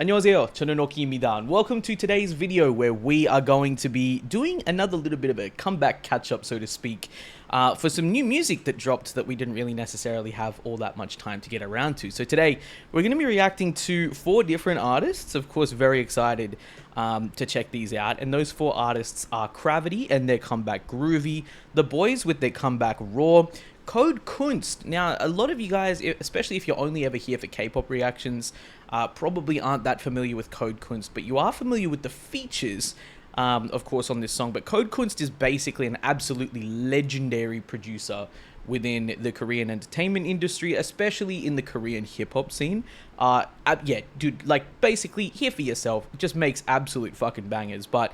안녕하세요, 저는 록희입니다. Welcome to today's video where we are going to be doing another little bit of a comeback catch-up, so to speak, for some new music that dropped that we didn't really necessarily have all that much time to get around to. So today, we're going to be reacting to 4 different artists. Of course, very excited to check these out. And those 4 artists are Cravity and their comeback Groovy, the Boyz with their comeback Raw, Kunst. Now, a lot of you guys, especially if you're only ever here for K-pop reactions, probably aren't that familiar with Kunst, but you are familiar with the features, of course, on this song. But Kunst is basically an absolutely legendary producer within the Korean entertainment industry, especially in the Korean hip-hop scene. Yeah, dude, like, basically, hear for yourself, just makes absolute fucking bangers. But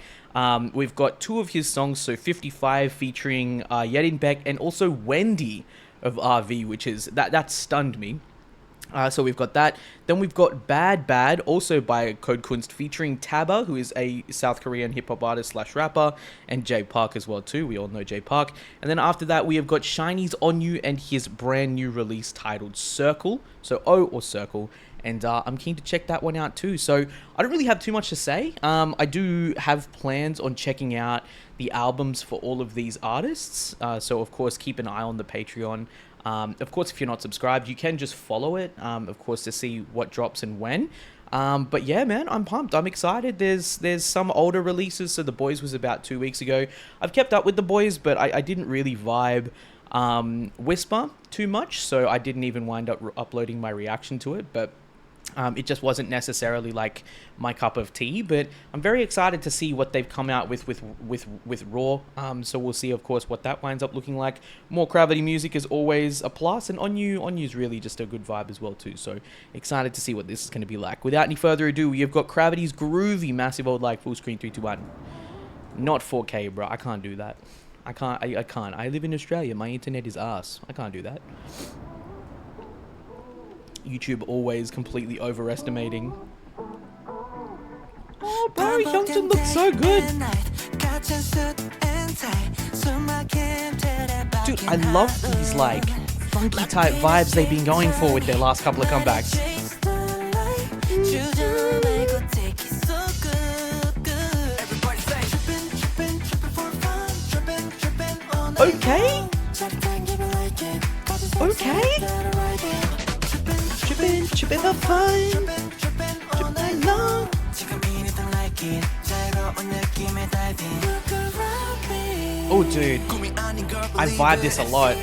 we've got 2 of his songs, so 55 featuring Yerin Beck and also Wendy of RV, which is, that stunned me. So we've got that. Then we've got Bad Bad, also by Kunst, featuring Taba, who is a South Korean hip-hop artist / rapper, and Jay Park as well too. We all know Jay Park. And then after that, we have got SHINEE's Onew and his brand new release titled Circle. So O or Circle. And I'm keen to check that one out too. So I don't really have too much to say. I do have plans on checking out the albums for all of these artists. So of course, keep an eye on the Patreon. Of course, if you're not subscribed, you can just follow it, of course, to see what drops and when. But yeah, man, I'm pumped. I'm excited. There's some older releases. So The Boyz was about 2 weeks ago. I've kept up with The Boyz, but I didn't really vibe Whisper too much. So I didn't even wind up uploading my reaction to it. But it just wasn't necessarily like my cup of tea, but I'm very excited to see what they've come out with Raw. So we'll see, of course, what that winds up looking like. More Cravity music is always a plus, and Onew's really just a good vibe as well too. So excited to see what this is going to be like. Without any further ado, we have got Cravity's Groovy, massive old like full screen 3, 2, 1. Not 4K, bro. I can't do that. I can't. I live in Australia. My internet is ass. I can't do that. YouTube always completely overestimating. Oh, Barry Johnson looks so good. Dude, I love these like funky type vibes they've been going for with their last couple of comebacks. Okay. Okay. Trippin' for fun, trippin' long. Oh, dude, I vibe this a lot,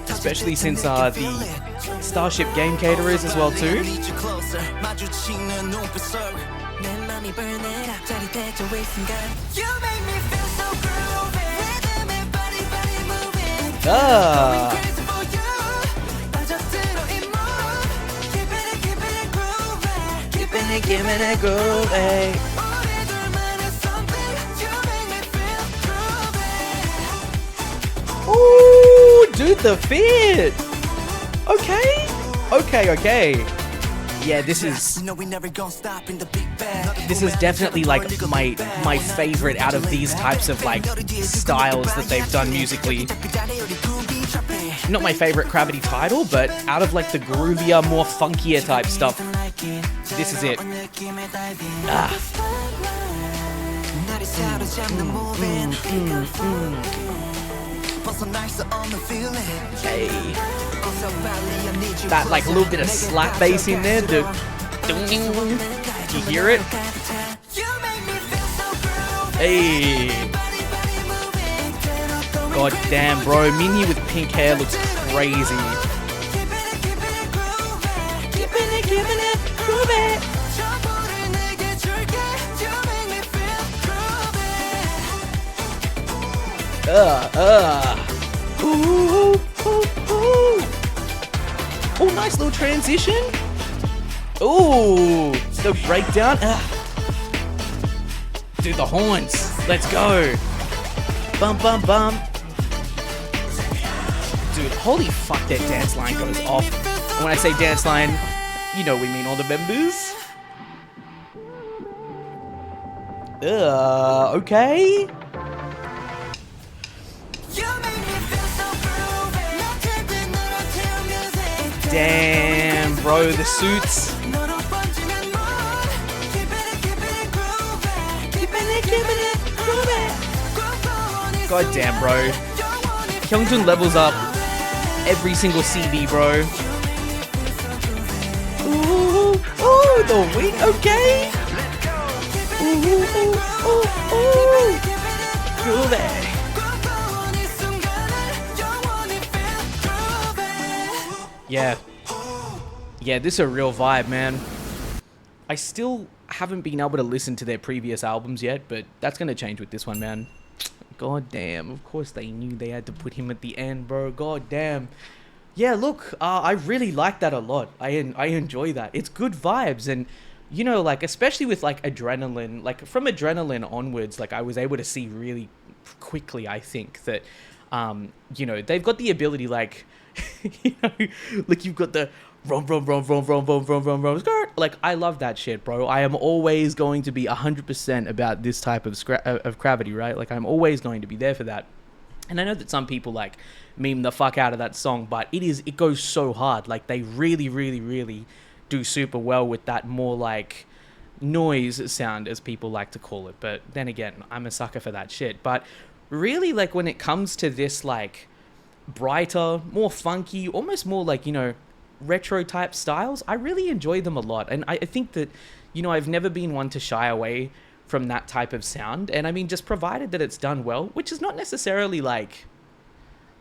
especially since the Starship game caterers as well too. Give me that groovy. Ooh, dude, the fit. Okay. Yeah, this is definitely like my favorite out of these types of like styles that they've done musically. Not my favorite Cravity title, but out of like the groovier, more funkier type stuff, this is it. Hey. That like a little bit of slap bass in there. You hear it? Hey. God damn, bro. Minnie with pink hair looks crazy. Giving it, groovy. Ooh. Oh, nice little transition. Ooh, the breakdown. Dude, the horns. Let's go. Bum, bum, bum. Dude, holy fuck, that dance line goes off. And when I say dance line, you know we mean all the members. Okay. Damn, bro, the suits. God damn, bro. Kyungjun levels up every single CD, bro. Ooh, ooh, the wing, okay. Ooh, ooh, ooh, ooh. Groovy. Yeah, this is a real vibe, man. I still haven't been able to listen to their previous albums yet, but that's gonna change with this one, man. God damn, of course they knew they had to put him at the end, bro. God damn. Yeah, look, I really like that a lot. I enjoy that. It's good vibes, and you know, like, especially with like Adrenaline, like from Adrenaline onwards, like I was able to see really quickly, I think, that you know, they've got the ability, like, you know, like you've got the skirt. Like, I love that shit, bro. I am always going to be 100% about this type of Cravity, right? Like, I'm always going to be there for that. And I know that some people like meme the fuck out of that song, but it goes so hard. Like, they really do super well with that more like noise sound, as people like to call it. But then again, I'm a sucker for that shit. But really, like, when it comes to this, like, brighter, more funky, almost more like, you know, retro type styles, I really enjoy them a lot. And I think that, you know, I've never been one to shy away from that type of sound. And I mean, just provided that it's done well, which is not necessarily like,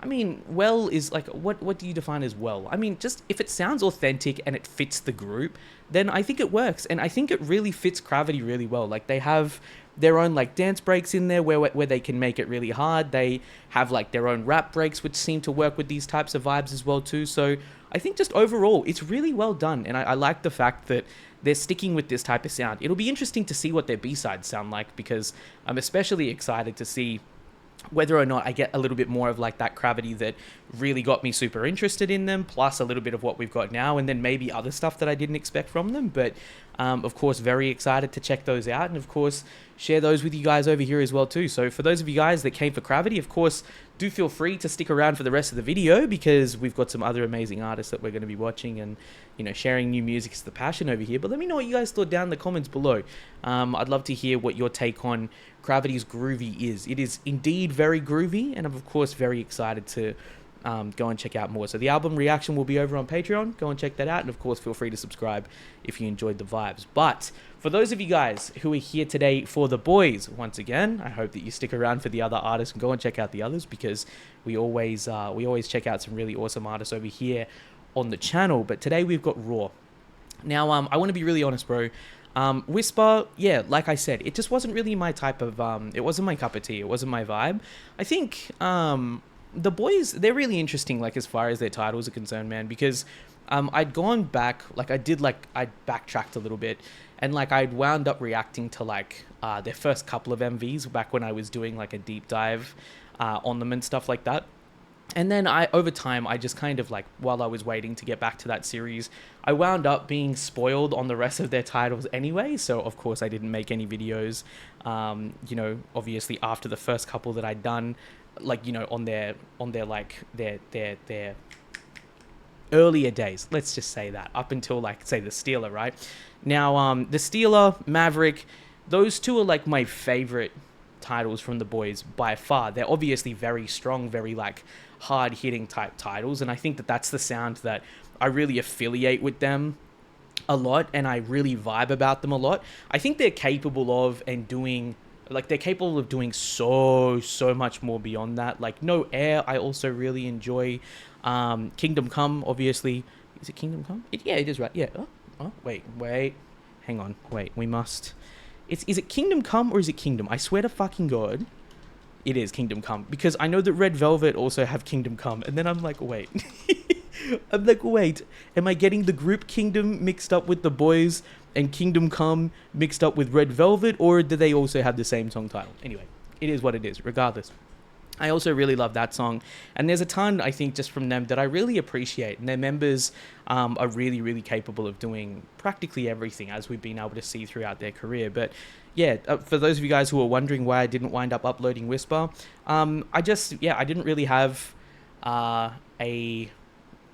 I mean, well is like, what do you define as well? I mean, just if it sounds authentic and it fits the group, then I think it works. And I think it really fits Cravity really well. Like, they have their own like dance breaks in there where they can make it really hard. They have like their own rap breaks, which seem to work with these types of vibes as well too. So I think just overall, it's really well done. And I like the fact that they're sticking with this type of sound. It'll be interesting to see what their B-sides sound like, because I'm especially excited to see whether or not I get a little bit more of like that Cravity that really got me super interested in them, plus a little bit of what we've got now, and then maybe other stuff that I didn't expect from them. But of course, very excited to check those out, and of course share those with you guys over here as well too. So for those of you guys that came for Cravity, of course, do feel free to stick around for the rest of the video, because we've got some other amazing artists that we're going to be watching, and you know, sharing new music is the passion over here. But let me know what you guys thought down in the comments below. I'd love to hear what your take on Gravity's Groovy is. It is indeed very groovy, and I'm of course very excited to go and check out more. So the album reaction will be over on Patreon. Go and check that out, and of course feel free to subscribe if you enjoyed the vibes. But for those of you guys who are here today for the Boyz, once again, I hope that you stick around for the other artists and go and check out the others, because we always check out some really awesome artists over here on the channel. But today we've got Raw. Now, I want to be really honest, bro. Whisper, yeah, like I said, it just wasn't really my type of, it wasn't my cup of tea, it wasn't my vibe. I think, the Boyz, they're really interesting, like, as far as their titles are concerned, man, because, I'd gone back, like, I backtracked a little bit, and, like, I'd wound up reacting to, like, their first couple of MVs back when I was doing, like, a deep dive, on them and stuff like that. And then over time, I just kind of like, while I was waiting to get back to that series, I wound up being spoiled on the rest of their titles anyway. So of course I didn't make any videos, you know, obviously after the first couple that I'd done, like, you know, on their like their earlier days, let's just say that, up until like, say, the Stealer, right? Now, the Stealer, Maverick, those two are like my favorite titles from the Boyz by far. They're obviously very strong, very like hard-hitting type titles, and I think that that's the sound that I really affiliate with them a lot, and I really vibe about them a lot. I think they're capable of doing so much more beyond that. Like No Air, I also really enjoy. Kingdom Come, obviously. Is it Kingdom Come? Yeah, it is, right? Yeah. Oh, wait, hang on, wait, we must. Is it Kingdom Come or is it Kingdom? I swear to fucking God, it is Kingdom Come, because I know that Red Velvet also have Kingdom Come, and then I'm like, wait. I'm like, wait, am I getting the group Kingdom mixed up with the Boyz and Kingdom Come mixed up with Red Velvet, or do they also have the same song title? Anyway, it is what it is, regardless. I also really love that song, and there's a ton, I think, just from them that I really appreciate, and their members are really, really capable of doing practically everything, as we've been able to see throughout their career. But yeah, for those of you guys who are wondering why I didn't wind up uploading Whisper, I didn't really have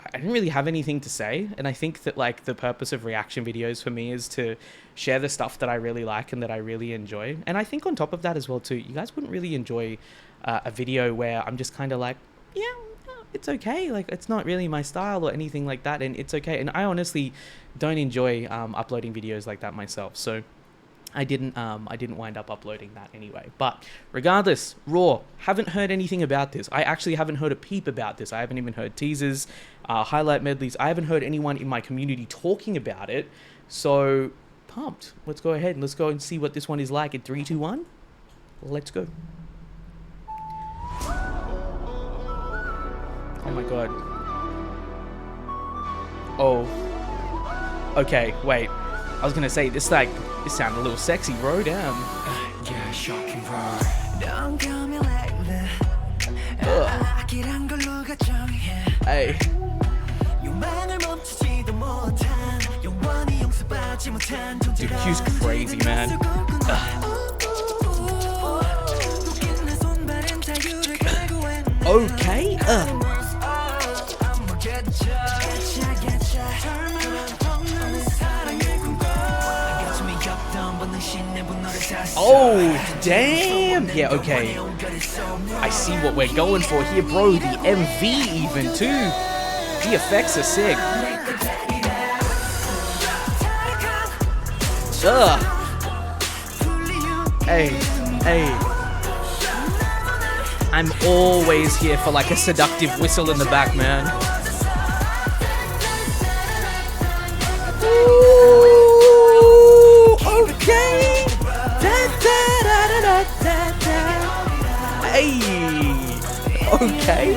I didn't really have anything to say. And I think that like the purpose of reaction videos for me is to share the stuff that I really like and that I really enjoy. And I think on top of that as well too, you guys wouldn't really enjoy a video where I'm just kind of like, yeah, it's okay, like it's not really my style or anything like that, and it's okay. And I honestly don't enjoy uploading videos like that myself, so I didn't wind up uploading that anyway. But regardless, Raw, haven't heard anything about this. I actually haven't heard a peep about this. I haven't even heard teasers, highlight medleys. I haven't heard anyone in my community talking about it, so pumped. Let's go ahead and let's go and see what this one is like in 3, 2, 1. Let's go. Oh my god. Oh. Okay, wait. I was gonna say, this sounded a little sexy, bro. Damn. Yeah, shocking, bro. Don't come like that. Hey. Dude, Q's crazy, man. Okay. Oh, damn. Yeah, okay. I see what we're going for here, bro. The MV even, too. The effects are sick. Hey, hey. I'm always here for like a seductive whistle in the back, man. Ooh, okay. Da, da, da, da, da, da. Hey, okay.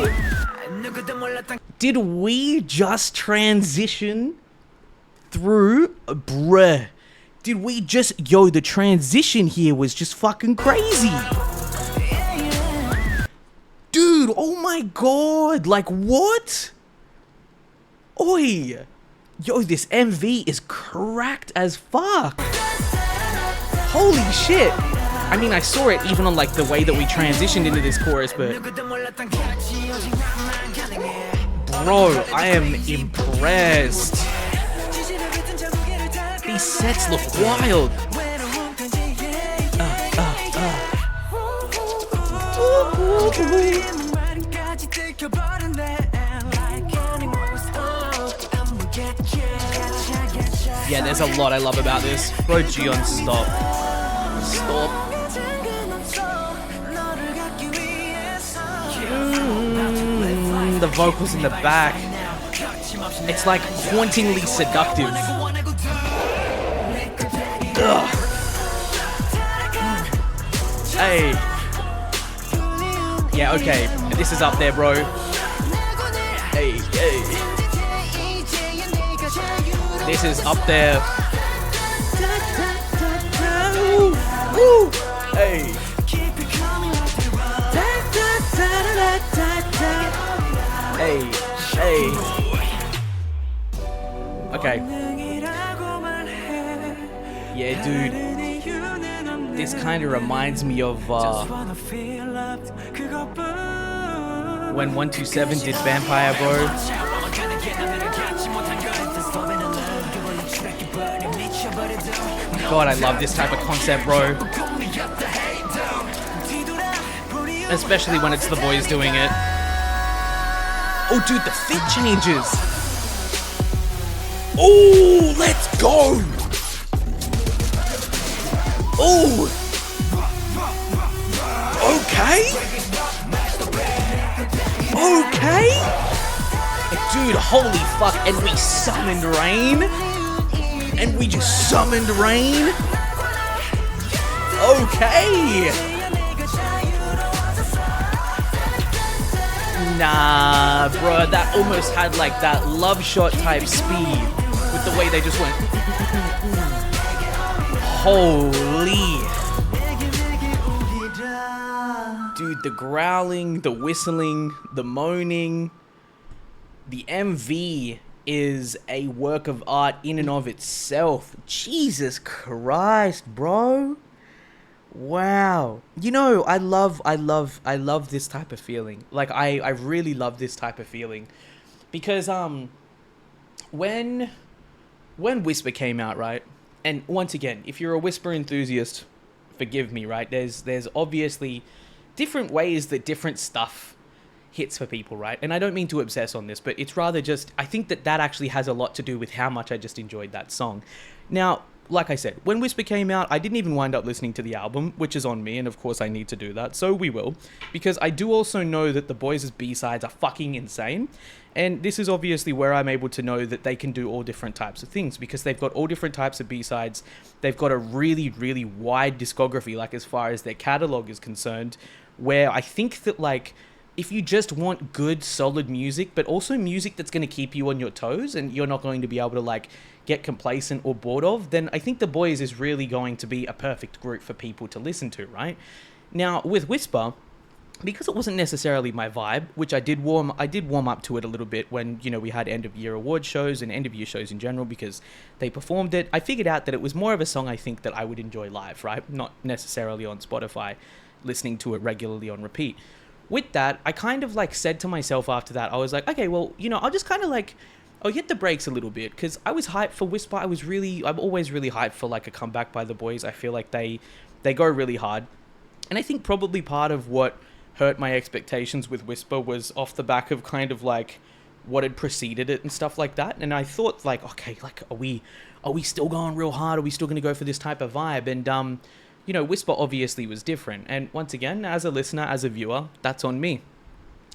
Did we just transition through, bruh? Did we just, yo, the transition here was just fucking crazy. Dude, oh my god, like what? Oi. Yo, this MV is cracked as fuck. Holy shit. I mean, I saw it even on like the way that we transitioned into this chorus, but bro, I am impressed. These sets look wild. Yeah, there's a lot I love about this. Bro, Gion, stop. Stop. The vocals in the back. It's like hauntingly seductive. Ugh. Hey. Yeah, okay. This is up there, bro. Hey, hey. This is up there. Woo. Hey. Hey, hey. Okay. Yeah, dude. This kind of reminds me of when 127 did Vampire, bro. God, I love this type of concept, bro. Especially when it's the boys doing it. Oh, dude, the fit changes. Oh, let's go. Oh. Okay. Okay. Dude, holy fuck. And we summoned rain. And we just summoned rain. Okay. Nah, bro, that almost had like that love shot type speed with the way they just went. Holy. Dude, the growling, the whistling, the moaning, the MV is a work of art in and of itself. Jesus Christ, bro. Wow. You know, I love this type of feeling. Like, I really love this type of feeling. because when Whisper came out, right? And once again, if you're a Whisper enthusiast, forgive me, right? There's obviously different ways that different stuff hits for people, right? And I don't mean to obsess on this, but it's rather just, I think that actually has a lot to do with how much I just enjoyed that song. Now, like I said, when Whisper came out, I didn't even wind up listening to the album, which is on me, and of course I need to do that, so we will, because I do also know that the Boyz' B-sides are fucking insane, and this is obviously where I'm able to know that they can do all different types of things, because they've got all different types of B-sides, they've got a really, really wide discography, like as far as their catalogue is concerned, where I think that, like, if you just want good, solid music, but also music that's going to keep you on your toes and you're not going to be able to, like, get complacent or bored of, then I think the Boyz is really going to be a perfect group for people to listen to, right? Now, with Whisper, because it wasn't necessarily my vibe, which I did warm up to it a little bit when, you know, we had end-of-year award shows and end-of-year shows in general because they performed it, I figured out that it was more of a song I think that I would enjoy live, right? Not necessarily on Spotify, listening to it regularly on repeat. With that, I kind of like said to myself after that, I was like, okay, well, you know, I'll just kind of like, I'll hit the brakes a little bit because I was hyped for Whisper. I'm always really hyped for like a comeback by the Boyz. I feel like they go really hard. And I think probably part of what hurt my expectations with Whisper was off the back of kind of like what had preceded it and stuff like that. And I thought like, okay, like, are we still going real hard? Are we still going to go for this type of vibe? And, you know, Whisper obviously was different. And once again, as a listener, as a viewer, that's on me.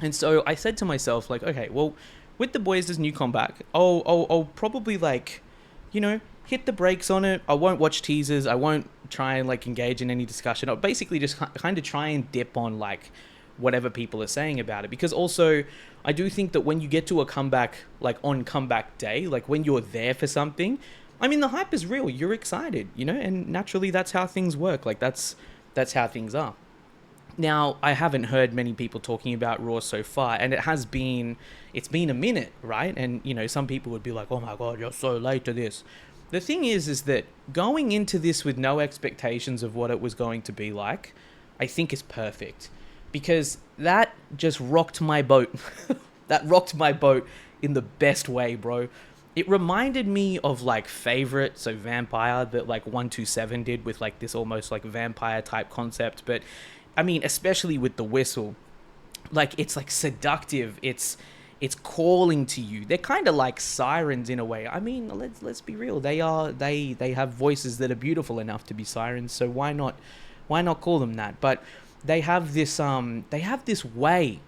And so I said to myself, like, okay, well, with the Boyz' new comeback, I'll probably, like, you know, hit the brakes on it. I won't watch teasers. I won't try and, like, engage in any discussion. I'll basically just kind of try and dip on, like, whatever people are saying about it. Because also, I do think that when you get to a comeback, like, on comeback day, like, when you're there for something, I mean, the hype is real. You're excited, you know, and naturally that's how things work. Like, that's how things are. Now, I haven't heard many people talking about Raw so far, and it's been a minute, right? And, you know, some people would be like, oh my God, you're so late to this. The thing is that going into this with no expectations of what it was going to be like, I think is perfect. Because that just rocked my boat. That rocked my boat in the best way, bro. It reminded me of, like, Favorite, so Vampire, that, like, 127 did with, like, this almost, like, vampire-type concept. But, I mean, especially with the whistle, like, it's, like, seductive. It's calling to you. They're kind of like sirens in a way. I mean, let's be real. They have voices that are beautiful enough to be sirens, so why not call them that? But they have this way,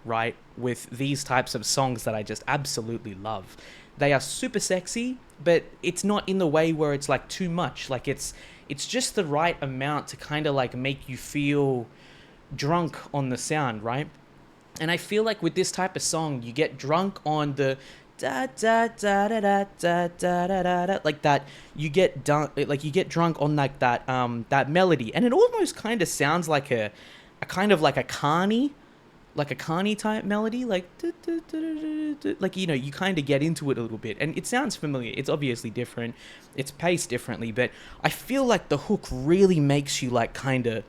right, with these types of songs that I just absolutely love. They are super sexy, but it's not in the way where it's like too much. Like it's just the right amount to kind of like make you feel drunk on the sound, right? And I feel like with this type of song, you get drunk on the da da da da da da da da da, like that. You get drunk on like that that melody, and it almost kind of sounds like a kind of like a Carney. Like a Carney type melody, like you know, you kind of get into it a little bit, and it sounds familiar. It's obviously different, it's paced differently, but I feel like the hook really makes you like kind of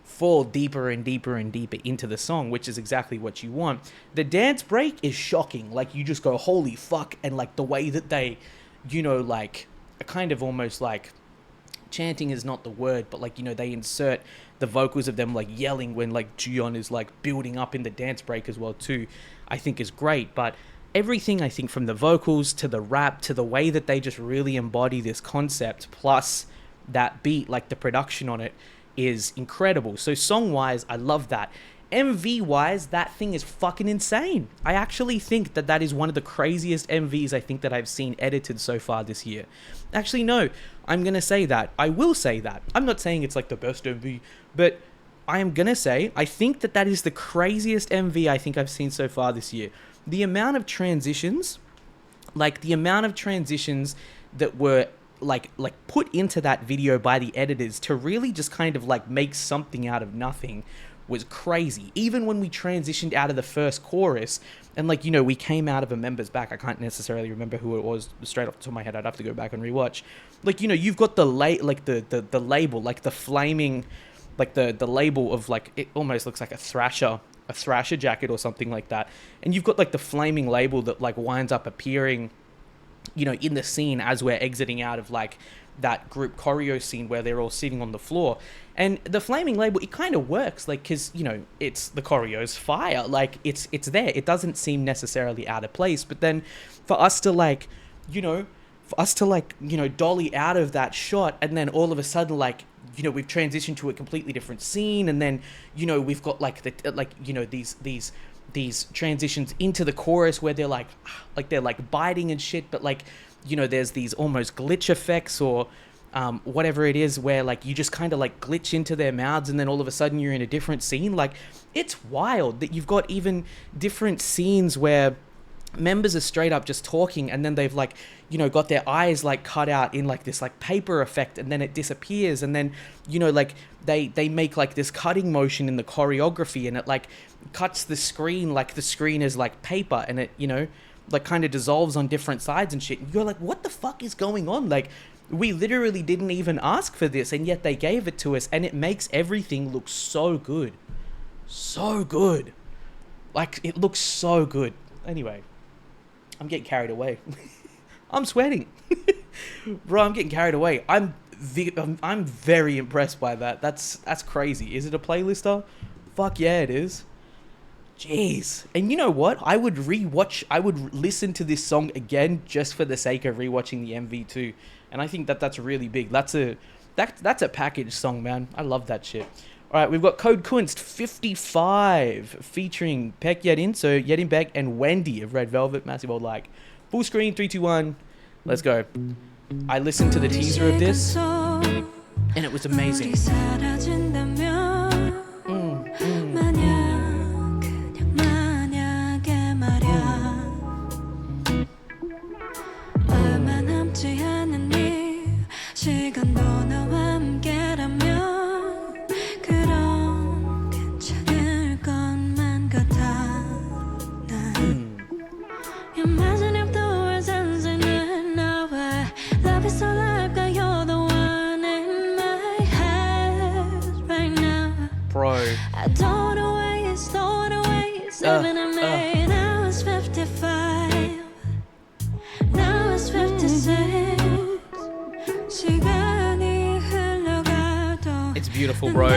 fall deeper and deeper and deeper into the song, which is exactly what you want. The dance break is shocking. Like you just go, holy fuck, and like the way that they, you know, like a kind of almost like chanting is not the word, but like, you know, they insert the vocals of them like yelling when like Jiyeon is like building up in the dance break as well too, I think is great. But everything, I think, from the vocals to the rap to the way that they just really embody this concept, plus that beat, like the production on it is incredible. So song wise, I love that. MV wise, that thing is fucking insane. I actually think that is one of the craziest MVs I think that I've seen edited so far this year. Actually, no, I'm gonna say that. I will say that. I'm not saying it's like the best MV, but I am gonna say I think that is the craziest MV I think I've seen so far this year. The amount of transitions, that were like put into that video by the editors to really just kind of like make something out of nothing was crazy. Even when we transitioned out of the first chorus and like, you know, we came out of a member's back, I can't necessarily remember who it was straight off the top of my head. I'd have to go back and rewatch. Like, you know, you've got the label, like the flaming, like the label of like, it almost looks like a thrasher a Thrasher jacket or something like that, and you've got like the flaming label that like winds up appearing, you know, in the scene as we're exiting out of like that group choreo scene where they're all sitting on the floor. And the flaming label, it kind of works, like, because, you know, it's the choreo's fire, like it's there, it doesn't seem necessarily out of place. But then for us to like, you know, dolly out of that shot, and then all of a sudden, like, you know, we've transitioned to a completely different scene, and then, you know, we've got like the like, you know, these transitions into the chorus where they're like they're like biting and shit, but like, you know, there's these almost glitch effects or whatever it is, where like you just kind of like glitch into their mouths, and then all of a sudden you're in a different scene. Like, it's wild that you've got even different scenes where members are straight up just talking, and then they've like, you know, got their eyes like cut out in like this like paper effect, and then it disappears, and then, you know, like they make like this cutting motion in the choreography, and it like cuts the screen, like the screen is like paper, and it, you know, like kind of dissolves on different sides and shit. And you're like, what the fuck is going on? Like, we literally didn't even ask for this, and yet they gave it to us, and it makes everything look so good. So good. Like, it looks so good. Anyway, I'm getting carried away. I'm sweating. Bro, I'm getting carried away. I'm very impressed by that. That's crazy. Is it a playlister? Fuck yeah, it is. Jeez. And you know what? I would listen to this song again just for the sake of rewatching the MV too. And I think that's really big. That's a package song, man. I love that shit. All right, we've got Kunst 55 featuring Peck Yedin, so Yedin Beck and Wendy of Red Velvet. Massive old like. Full screen, 3, 2, 1. Let's go. I listened to the teaser of this, and it was amazing. It's beautiful, bro.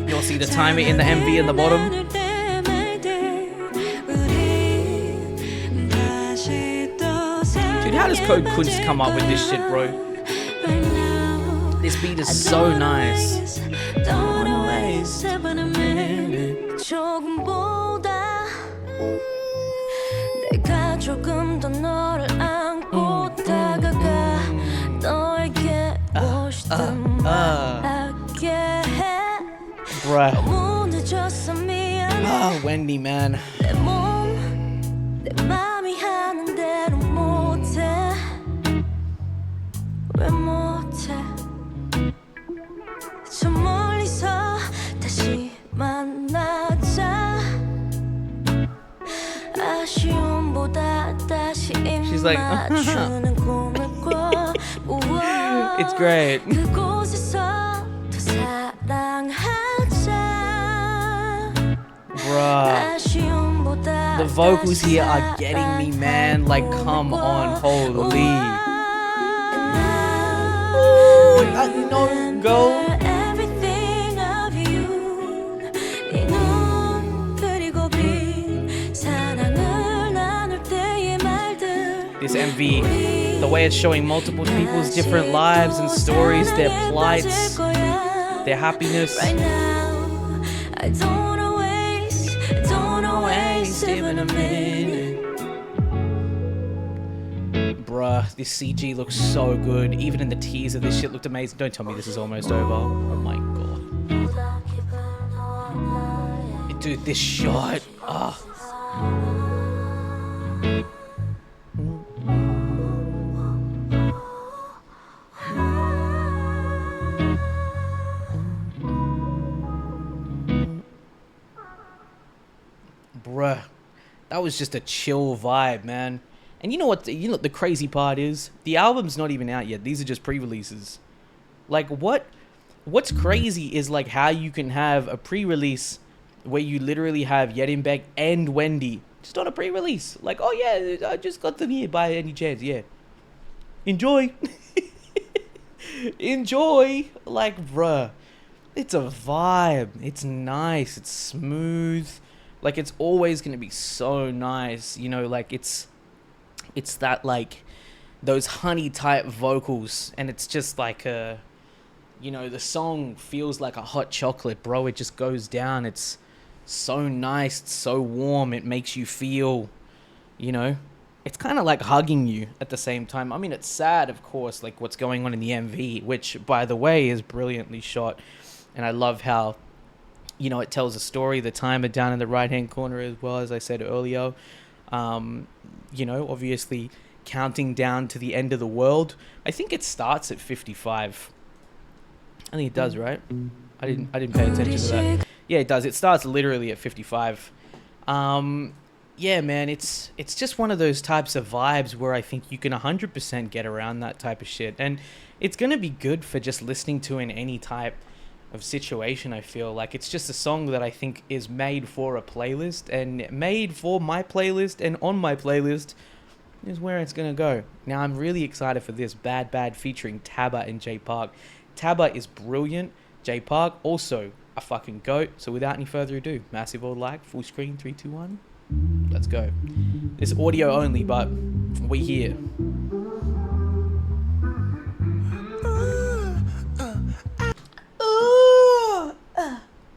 You'll see the timer in the MV in the bottom. Dude, how does Kunst come up with this shit, bro? This beat is so nice. Bruh. Wendy, man. She's like, it's great. Bruh. The vocals here are getting me, man. Like, come on, holy. Ooh, no, go. This MV, the way it's showing multiple people's different lives and stories, their plights, their happiness. Even a minute. Bruh, this CG looks so good. Even in the teaser, this shit looked amazing. Don't tell me this is almost over. Oh my god. Dude, this shot. Oh. Bruh, That was just a chill vibe, man. And you know what the crazy part is? The album's not even out yet. These are just pre-releases. Like, what's crazy is like how you can have a pre-release where you literally have Yedimbek and Wendy just on a pre-release. Like, oh yeah, I just got them here by any chance. Yeah. Enjoy. Enjoy. Like, bruh. It's a vibe. It's nice. It's smooth. Like, it's always going to be so nice. You know, like, it's that, like, those honey type vocals. And it's just like a, you know, the song feels like a hot chocolate, bro. It just goes down. It's so nice. It's so warm. It makes you feel, you know, it's kind of like hugging you at the same time. I mean, it's sad, of course, like what's going on in the MV, which, by the way, is brilliantly shot. And I love how, you know, it tells a story. The timer down in the right-hand corner as well, as I said earlier. You know, obviously counting down to the end of the world. I think it starts at 55. I think it does, right? I didn't pay attention to that. Yeah, it does. It starts literally at 55. Yeah, man, it's just one of those types of vibes where I think you can 100% get around that type of shit. And it's going to be good for just listening to in any type of situation. I feel like it's just a song that I think is made for a playlist, and made for my playlist, and on my playlist is where it's gonna go. Now I'm really excited for this Bad Bad featuring Tabba and J Park. Tabba is brilliant. J Park also a fucking goat. So without any further ado, massive old like, full screen, 3, 2, 1. Let's go. It's audio only, but we here.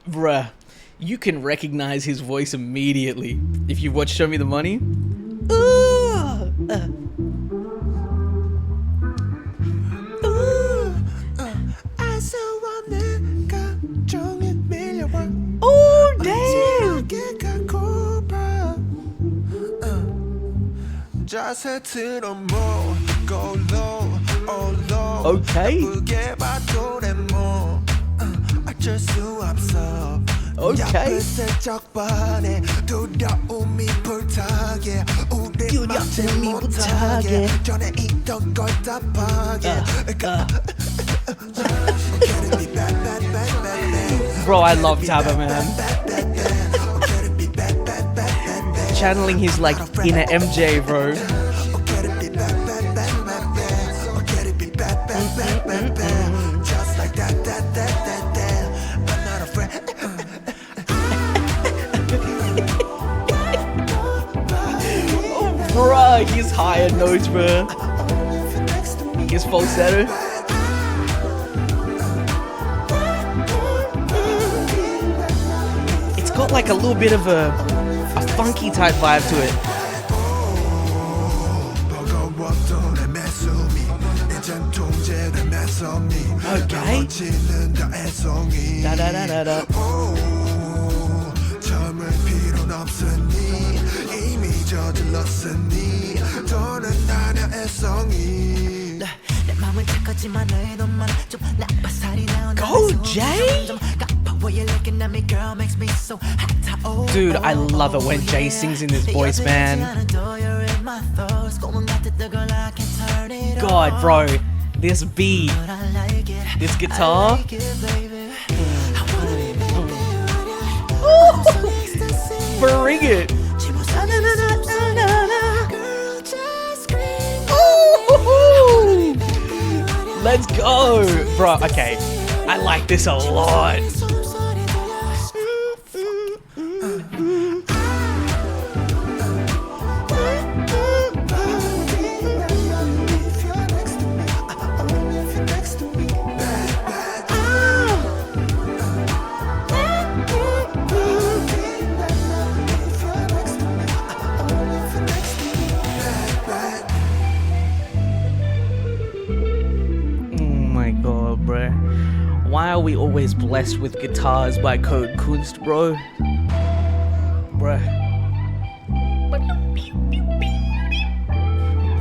Bruh, you can recognize his voice immediately if you watch Show Me the Money. Oh, damn! Okay. Okay. Bro, I love Tabba, man. Channeling his like inner MJ, bro. Bruh, his higher notes, bruh. His falsetto. It's got like a little bit of a funky type vibe to it. Okay. Da da da da da. Go, Jay! Dude, I love it when Jay sings in this voice, man. God, bro, this beat, this guitar. Bring it. Let's go, bro. Okay, I like this a lot. Why are we always blessed with guitars by Kunst, bro? Bruh.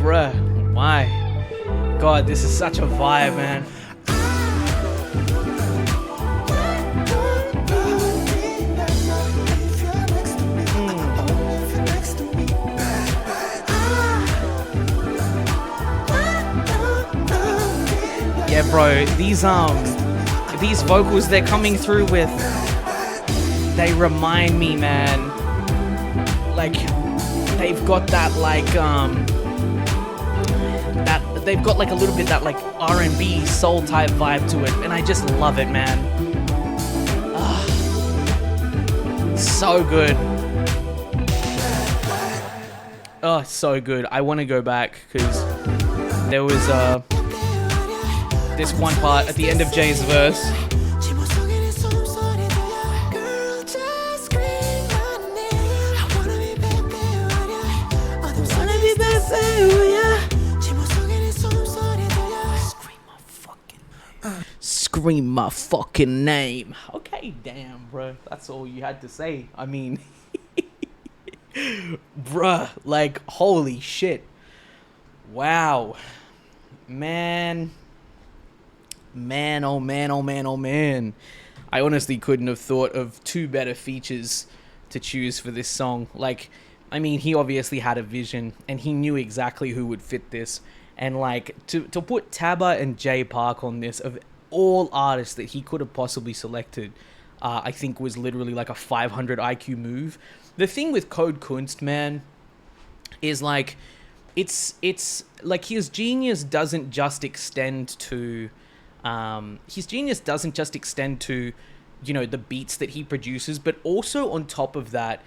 Bruh, why? God, this is such a vibe, man. bro, these vocals they're coming through with, they remind me, man, like they've got that like they've got like a little bit that like R&B soul type vibe to it, and I just love it, man. So good. Oh, so good. I want to go back because there was this one part at the end of Jay's verse. Scream my fucking name. Okay, damn, bro. That's all you had to say. I mean, bruh, like, holy shit. Wow. Man, oh man, oh man, oh man. I honestly couldn't have thought of two better features to choose for this song. Like, I mean, he obviously had a vision and he knew exactly who would fit this. And like, to put Tabba and Jay Park on this, of all artists that he could have possibly selected, I think was literally like a 500 IQ move. The thing with Kunst, man, is like, it's like his genius doesn't just extend to, you know, the beats that he produces, but also on top of that,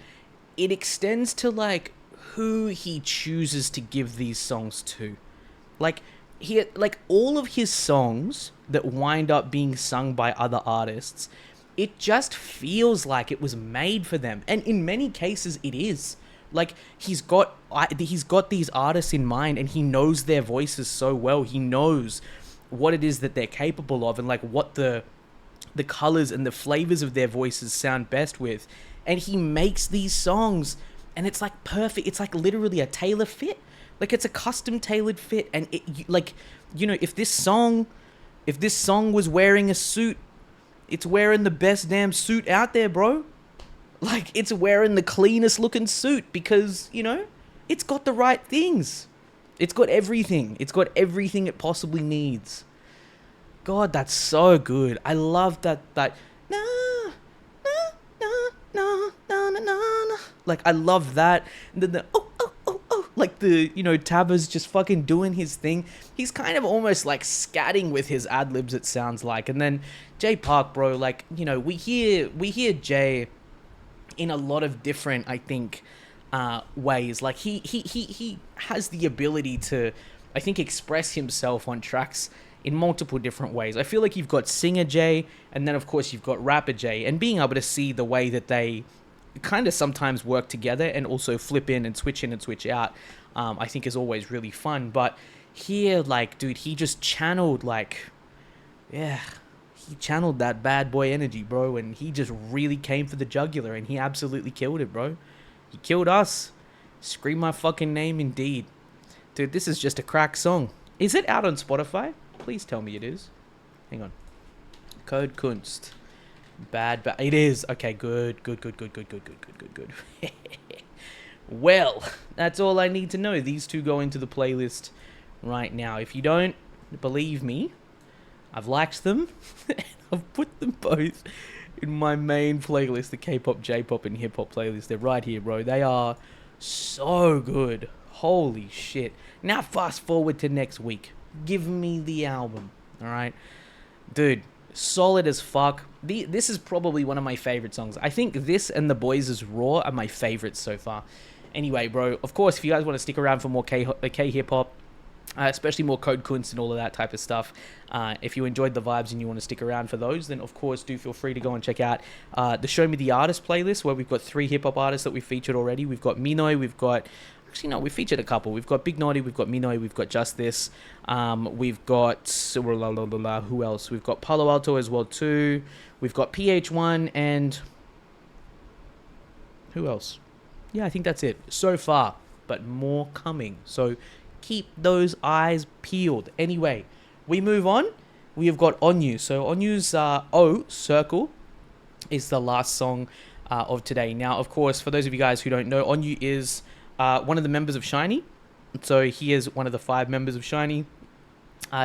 it extends to like who he chooses to give these songs to. Like, all of his songs that wind up being sung by other artists, it just feels like it was made for them. And in many cases, it is. Like, he's got these artists in mind, and he knows their voices so well. He knows what it is that they're capable of, and like what the colors and the flavors of their voices sound best with. And he makes these songs, and it's like perfect. It's like literally a tailor fit. Like, it's a custom tailored fit. And it, like, you know, if this song was wearing a suit, it's wearing the best damn suit out there, bro. Like, it's wearing the cleanest looking suit because, you know, it's got the right things. It's got everything. It's got everything it possibly needs. God, that's so good. I love that na na na na na na na. Like, I love that. And then the like, the, you know, Tabba's just fucking doing his thing. He's kind of almost like scatting with his ad-libs, it sounds like. And then Jay Park, bro, like, you know, we hear Jay in a lot of different, I think, ways. Like, he has the ability to, I think, express himself on tracks in multiple different ways. I feel like you've got singer Jay, and then of course you've got rapper Jay, and being able to see the way that they kind of sometimes work together and also flip in and switch out, I think is always really fun. But here, like, dude, he just channeled, like, yeah, he channeled that bad boy energy, bro, and he just really came for the jugular, and he absolutely killed it, bro. He killed us. Scream my fucking name, indeed. Dude, this is just a crack song. Is it out on Spotify? Please tell me it is. Hang on. Kunst. Bad. It is. Okay, good. Well, that's all I need to know. These two go into the playlist right now. If you don't believe me, I've liked them. And I've put them both in my main playlist, the K-pop, J-pop, and hip-hop playlist. They're right here, bro. They are so good. Holy shit. Now fast forward to next week. Give me the album. All right? Dude, solid as fuck. This is probably one of my favorite songs. I think this and the Boyz' Raw are my favorites so far. Anyway, bro, of course, if you guys want to stick around for more K-hip-hop, especially more Kunst and all of that type of stuff, if you enjoyed the vibes and you want to stick around for those, then of course do feel free to go and check out the Show Me the Artist playlist, where we've got 3 hip-hop artists that we've featured already. We've got Minoy, we've got... Actually, no, we've featured a couple. We've got Big Naughty, we've got Minoy, we've got Justice, we've got... who else? We've got Palo Alto as well too. We've got PH1 and... who else? Yeah, I think that's it so far, but more coming. So keep those eyes peeled. Anyway, we move on. We have got Onew. So Onew's O, Circle, is the last song of today. Now, of course, for those of you guys who don't know, Onew is one of the members of SHINEE. So he is one of the 5 members of SHINEE.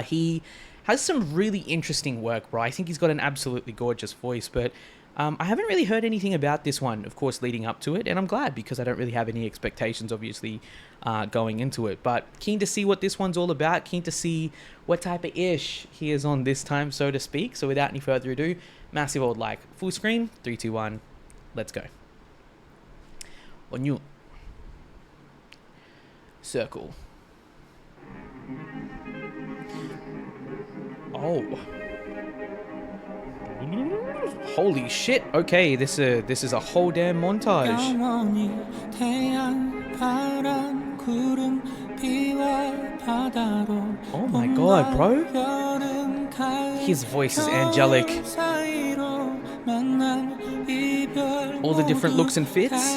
He Has some really interesting work, bro. I think he's got an absolutely gorgeous voice, but I haven't really heard anything about this one, of course, leading up to it, and I'm glad because I don't really have any expectations, obviously, going into it. But keen to see what this one's all about, keen to see what type of ish he is on this time, so to speak. So without any further ado, massive old like. Full screen, 3, 2, 1, let's go. Onew. Circle. Oh. Holy shit. Okay, this is a whole damn montage. Oh my god, bro. His voice is angelic. All the different looks and fits.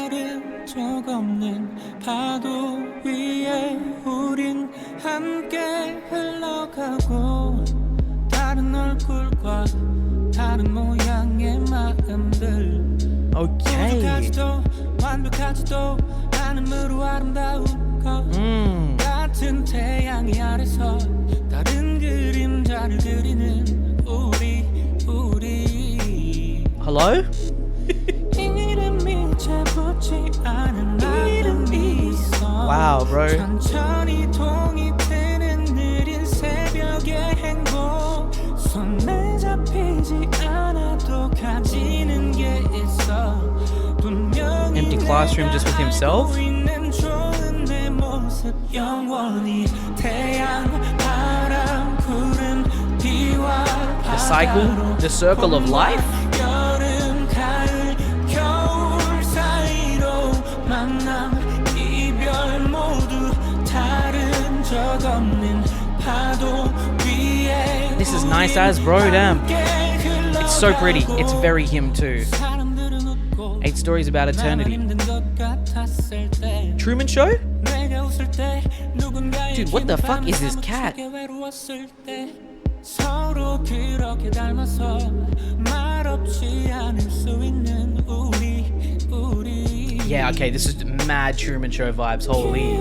Okay. Hello? Wow, bro. Empty classroom just with himself. The cycle, the circle of life. This is nice as, bro, damn. It's so pretty. It's very him too. 8 stories about eternity. Truman Show? Dude, what the fuck is this cat? Yeah, okay, this is mad Truman Show vibes, holy.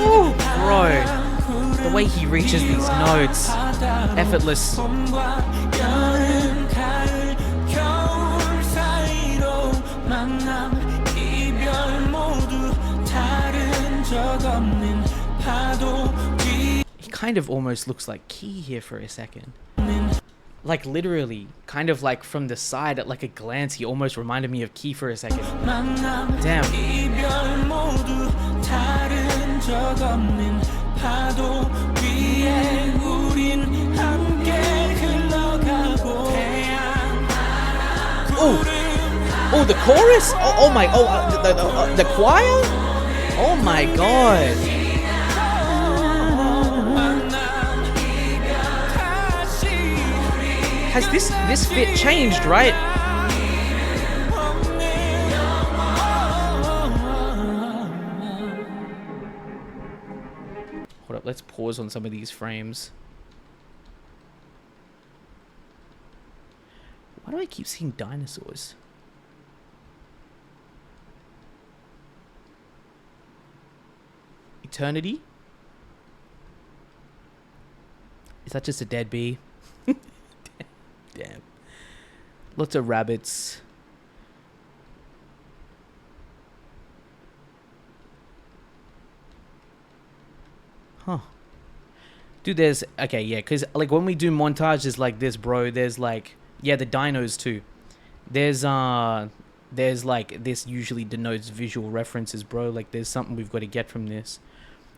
Oh, bro, the way he reaches these notes, effortless. He kind of almost looks like Key here for a second. Like literally, kind of like from the side at like a glance, he almost reminded me of Key for a second. Damn. Oh, the chorus? Oh my, the choir? Oh my god. Has this fit changed, right? Hold up, let's pause on some of these frames. Why do I keep seeing dinosaurs? Eternity? Is that just a dead bee? Damn. Lots of rabbits. Huh. Dude, there's... Okay, yeah, because, like, when we do montages like this, bro, there's, like... Yeah, the dinos, too. There's, like... This usually denotes visual references, bro. Like, there's something we've got to get from this.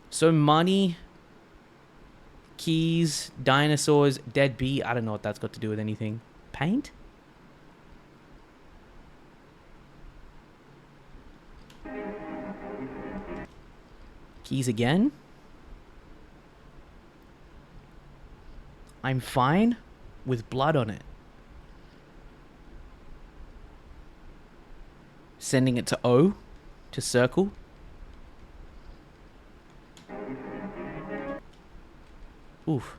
So, money... Keys, dinosaurs, dead bee. I don't know what that's got to do with anything. Paint? Keys again? I'm fine with blood on it. Sending it to O, to circle. Oof.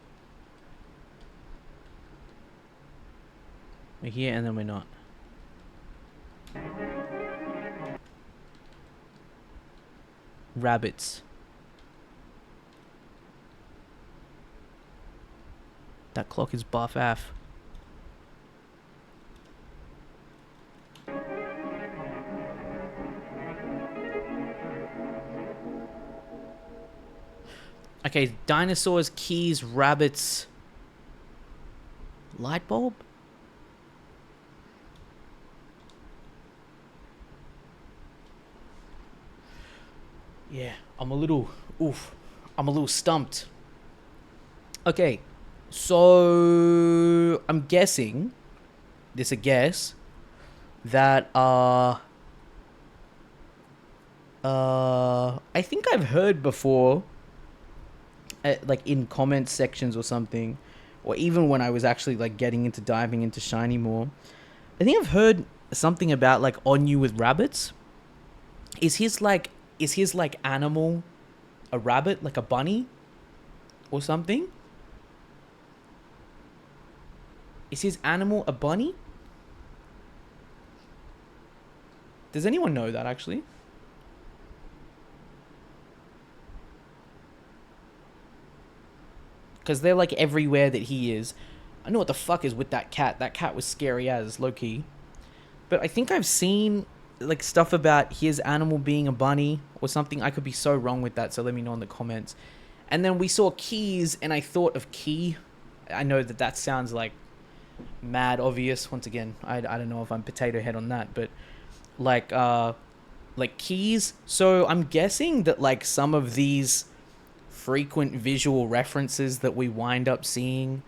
We're here and then we're not. Rabbits. That clock is buff af. Okay, dinosaurs, keys, rabbits, light bulb? Yeah, I'm a little stumped. Okay, so I'm guessing, this a guess, that I think I've heard before, like in comment sections or something, or even when I was actually like diving into SHINEE more, I think I've heard something about like Onew with rabbits. Is his animal a rabbit, like a bunny or something? Is his animal a bunny? Does anyone know that actually? Because they're like everywhere that he is. I know what the fuck is with that cat. That cat was scary as, low-key. But I think I've seen like stuff about his animal being a bunny or something. I could be so wrong with that, so let me know in the comments. And then we saw keys, and I thought of key. I know that sounds like mad obvious. Once again, I don't know if I'm potato head on that, but like keys. So I'm guessing that like some of these frequent visual references that we wind up seeing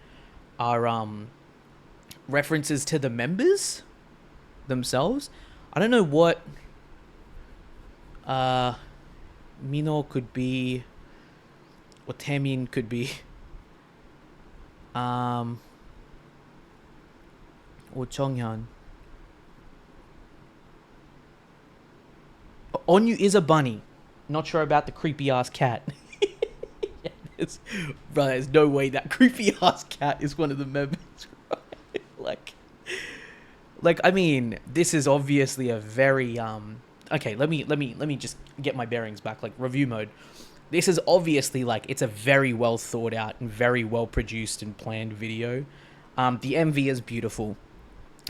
are references to the members themselves. I don't know what Mino could be, or Taemin could be, or Chonghyun. Onew is a bunny. Not sure about the creepy ass cat. Bro, there's no way that creepy ass cat is one of the members, right? Like I mean, this is obviously a very okay, let me just get my bearings back, like review mode. This is obviously like it's a very well thought out and very well produced and planned video. The MV is beautiful.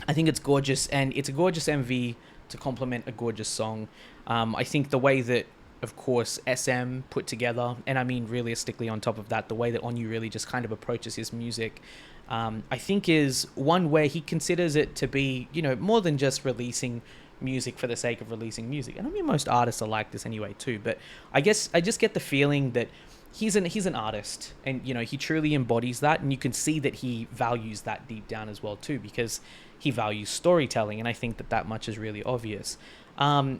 I think it's gorgeous, and it's a gorgeous MV to complement a gorgeous song. I think the way that, of course, SM put together, and I mean realistically on top of that, the way that Onew really just kind of approaches his music, I think is one where he considers it to be, you know, more than just releasing music for the sake of releasing music. And I mean, most artists are like this anyway too, but I guess I just get the feeling that he's an artist, and, you know, he truly embodies that, and you can see that he values that deep down as well too, because he values storytelling, and I think that much is really obvious.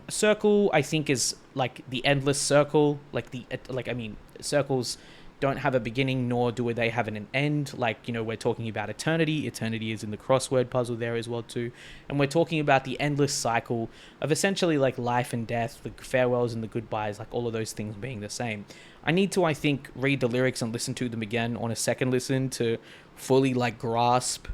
Circle, I think, is like the endless circle. I mean, circles don't have a beginning, nor do they have an end. Like, you know, we're talking about eternity. Eternity is in the crossword puzzle there as well too. And we're talking about the endless cycle of essentially like life and death, the farewells and the goodbyes, like all of those things being the same. I need to, I think, read the lyrics and listen to them again on a second listen to fully like grasp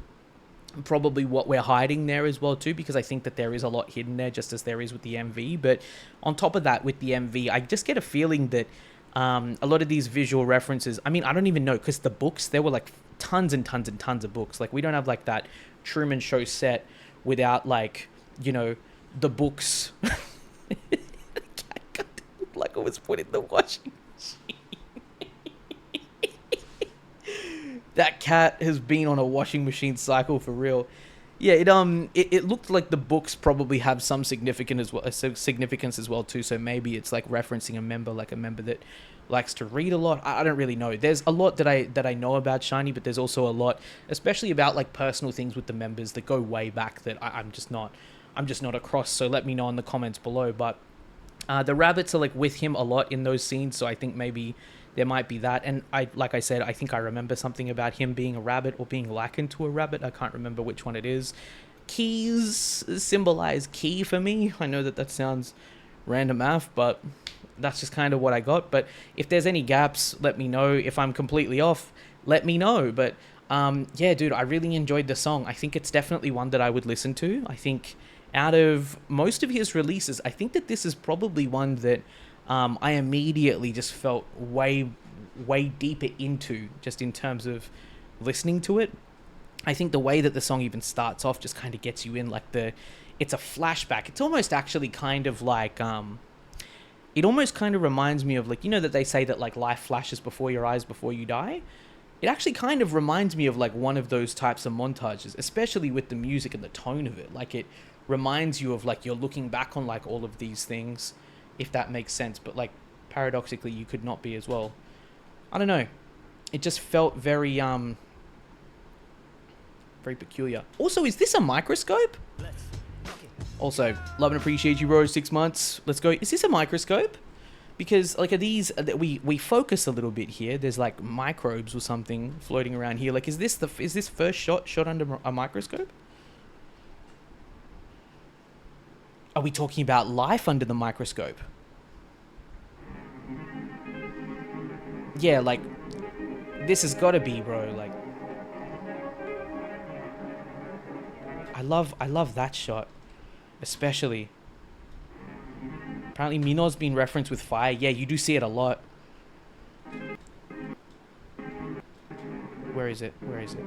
probably what we're hiding there as well too, because I think that there is a lot hidden there, just as there is with the MV. But on top of that, with the MV, I just get a feeling that a lot of these visual references, I mean, I don't even know, because the books, there were like tons and tons and tons of books. Like, we don't have like that Truman Show set without, like, you know, the books. Like it was put in the washing machine. That cat has been on a washing machine cycle for real. Yeah, it looked like the books probably have some significance as well too. So maybe it's like referencing a member that likes to read a lot. I don't really know. There's a lot that I know about SHINEE, but there's also a lot, especially about like personal things with the members that go way back that I'm just not across. So let me know in the comments below. But the rabbits are like with him a lot in those scenes, so I think maybe there might be that. And like I said, I think I remember something about him being a rabbit or being likened to a rabbit. I can't remember which one it is. Keys symbolize key for me. I know that sounds random math, but that's just kind of what I got. But if there's any gaps, let me know. If I'm completely off, let me know. But yeah, dude, I really enjoyed the song. I think it's definitely one that I would listen to. I think out of most of his releases, I think that this is probably one that I immediately just felt way deeper into, just in terms of listening to it. I think the way that the song even starts off just kind of gets you in, like it's a flashback. It's almost actually kind of like, it almost kind of reminds me of, like, you know that they say that like life flashes before your eyes before you die? It actually kind of reminds me of like one of those types of montages, especially with the music and the tone of it. Like it reminds you of like you're looking back on like all of these things, if that makes sense. But like paradoxically, you could not be as well. I don't know. It just felt very peculiar. Also, is this a microscope? Also, love and appreciate you, bro. 6 months. Let's go. Is this a microscope? Because like, are these, we focus a little bit here. There's like microbes or something floating around here. Like, is this first shot under a microscope? Are we talking about life under the microscope? Yeah, like, this has got to be, bro. Like, I love that shot, especially. Apparently, Mino's been referenced with fire. Yeah, you do see it a lot. Where is it? Where is it?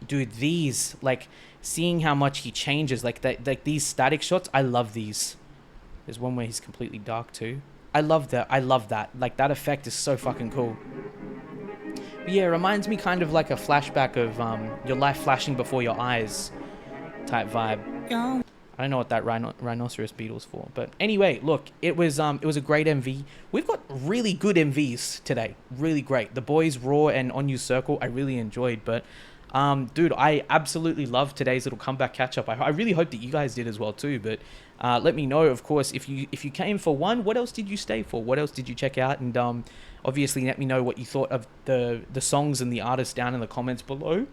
Dude, these, like, seeing how much he changes, like that, like these static shots. I love these. There's one where he's completely dark too. I love that. I love that. Like, that effect is so fucking cool. But yeah, it reminds me kind of like a flashback of your life flashing before your eyes type vibe. I don't know what that rhinoceros beetle's for, but anyway, look, it was a great MV. We've got really good MVs today, really great. The Boyz, Raw, and Onew Circle, I really enjoyed, but dude, I absolutely loved today's little comeback catch up. I really hope that you guys did as well too. But let me know, of course, if you came for one, what else did you stay for? What else did you check out? And obviously, let me know what you thought of the songs and the artists down in the comments below.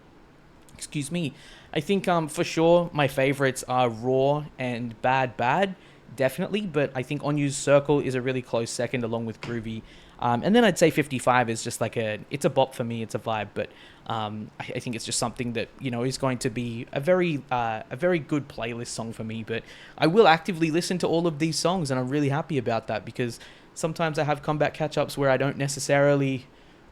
Excuse me. I think for sure my favorites are Raw and Bad, definitely. But I think Onew's Circle is a really close second, along with Groovy. And then I'd say 55 is just like it's a bop for me. It's a vibe, but I think it's just something that, you know, is going to be a very good playlist song for me. But I will actively listen to all of these songs, and I'm really happy about that, because sometimes I have comeback catch-ups where I don't necessarily,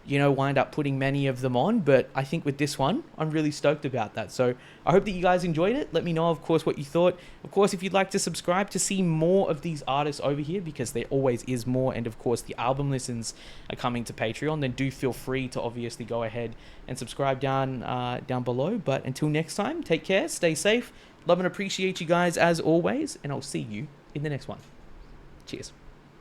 you know, wind up putting many of them on, but I think with this one, I'm really stoked about that. So I hope that you guys enjoyed it. Let me know, of course, what you thought. Of course, if you'd like to subscribe to see more of these artists over here, because there always is more, and of course the album listens are coming to Patreon, then do feel free to obviously go ahead and subscribe down below. But until next time, take care, stay safe, love and appreciate you guys as always, and I'll see you in the next one. Cheers.